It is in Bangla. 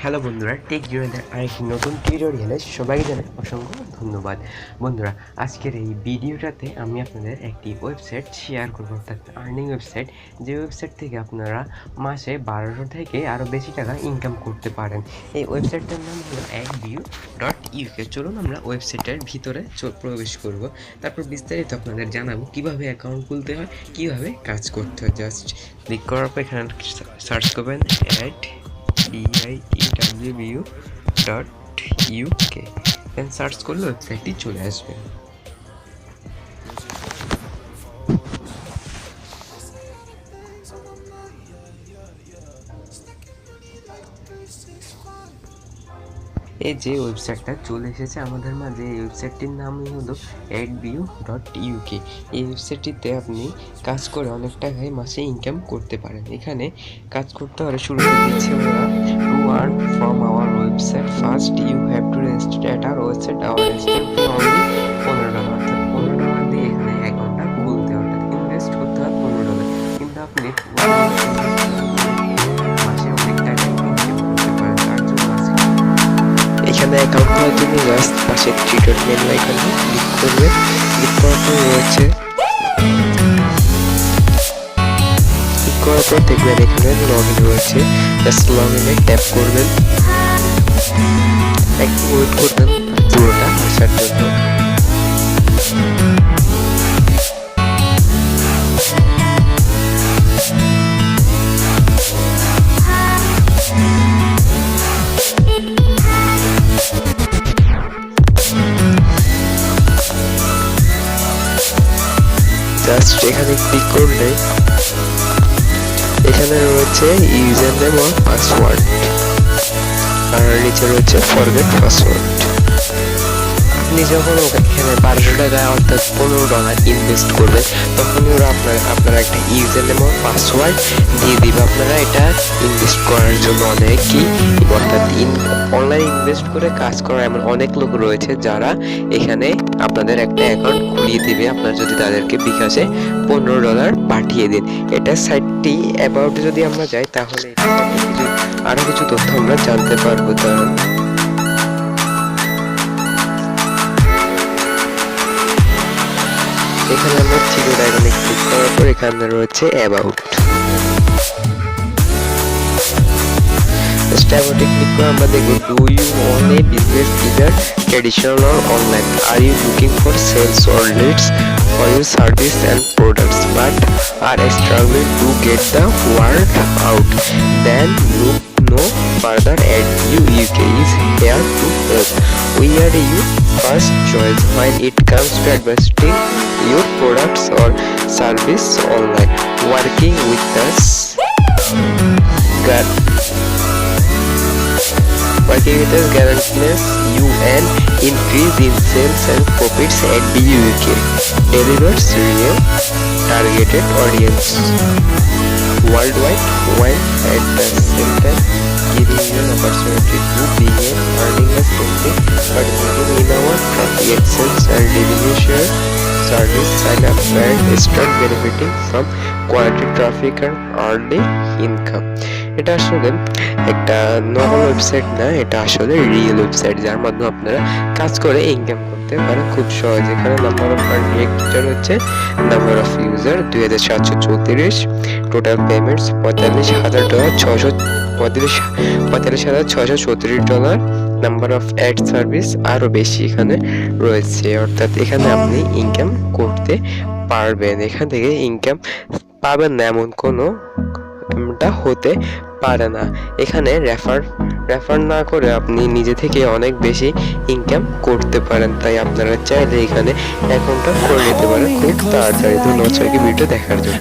হ্যালো বন্ধুরা, টেক জুনাইদের আরেকটি নতুন টিউটোরিয়ালে সবাইকে জানাই অসংখ্য ধন্যবাদ। বন্ধুরা, আজকের এই ভিডিওটাতে আমি আপনাদের একটি ওয়েবসাইট শেয়ার করব, অর্থাৎ আর্নিং ওয়েবসাইট, যে ওয়েবসাইট থেকে আপনারা মাসে 1200 থেকে আরও বেশি টাকা ইনকাম করতে পারেন। এই ওয়েবসাইটটার নাম হলো adview.uk। চলুন আমরা ওয়েবসাইটের ভিতরে প্রবেশ করব, তারপর বিস্তারিত আপনাদের জানাবো কীভাবে অ্যাকাউন্ট খুলতে হয়, কীভাবে কাজ করতে হয়। জাস্ট ক্লিক করার পর এখানে সার্চ করবেন adview.uk, দেন সার্চ করলে ওয়েবসাইটটি চলে আসবে। এই যে ওয়েবসাইটটা চলে এসেছে আমাদের মাঝে, এই ওয়েবসাইটটির নামই হলো adview.uk। এই ওয়েবসাইটটিতে আপনি কাজ করে অনেক টাকায় মাসে ইনকাম করতে পারেন। এখানে কাজ করতে হলে শুরুতে দিচ্ছে ওরা, to earn from our website first you have to register at our website. Our register fee only $15, অর্থাৎ $15 দিয়ে এখানে অ্যাকাউন্টটা খুলতে হয়, অর্থাৎ ইনভেস্ট করতে হয় $15। কিন্তু আপনি মাসে অনেক টাকা ইনকাম করতে পারেন। তার জন্য এখানে অ্যাকাউন্ট খোলার জন্য জাস্ট পাশে থ্রি ডট মেনু আইকনে ক্লিক করবেন। ক্লিক করার পর রয়েছে, ক্লিক করার পর দেখবেন এখানে লগ ইন রয়েছে, জাস্ট লগ ইনে ট্যাপ করবেন। একটু ওয়েট করবেন পুরোটা আসার জন্য। জাস্ট এখানে ক্লিক করলে এখানে রয়েছে ইউজার নেম আর পাসওয়ার্ড, আর নিচে রয়েছে ফরগেট পাসওয়ার্ড। আপনি যখন এখানে 1200 টাকা অর্থাৎ $15 ইনভেস্ট করবেন, তখন ওরা আপনারা একটা ইউজার নেম আর পাসওয়ার্ড দিয়ে দিবে। আপনারা এটা ইনভেস্ট করার জন্য অনেকই, অর্থাৎ অনলাইন ইনভেস্ট করে কাজ করা এমন অনেক লোক রয়েছে যারা এখানে আপনাদের একটা অ্যাকাউন্ট খুলিয়ে দিবে, আপনার যদি তাদেরকে বিকাশে $15 পাঠিয়ে দিন। এটা সাইটটি অ্যাবাউটে যদি আমরা যাই, তাহলে আরও কিছু তথ্য আমরা জানতে পারবো। কারণ এখানে আমরা থ্রি ডট আইকনে ক্লিক করার পর এখানে রয়েছে অ্যাবাউট। অ্যাবাউটে ক্লিক করে আমরা দেখব, do you own a business either traditional or online? Are you looking for sales or leads for your service and products but are struggling to get the word out? Then look no further. Adview UK is here to help. We are your first choice when it comes to advertising your products or service online. Working with us guarantees you an increase in sales and profits. Adview UK delivers real targeted audience worldwide while at the same time giving you an opportunity to begin earning a steady participating in our traffic exchange and revenue share service. Sign up and start benefiting from quality traffic and early income. এটা আসলে একটা নর্মাল ওয়েবসাইট না, এটা আসলে রিয়েল ওয়েবসাইট, যার মাধ্যমে আপনারা কাজ করে ইনকাম করতে পারেন খুব সহজে। এখানে নাম্বার অফ আর্নিং টিচার হচ্ছে, number of user 2734, total payments $45,634, number of ad service আরও বেশি এখানে রয়েছে, অর্থাৎ এখানে আপনি ইনকাম করতে পারবেন। এখান থেকে ইনকাম পাবেন না এমন কোনো হতে পারে না। এখানে রেফার না করে আপনি নিজে থেকে অনেক বেশি ইনকাম করতে পারেন, তাই আপনারা চাইলে এখানে অ্যাকাউন্টটা করে নিতে পারেন খুব তাড়াতাড়ি। ধন্যবাদ সবাইকে ভিডিও দেখার জন্য।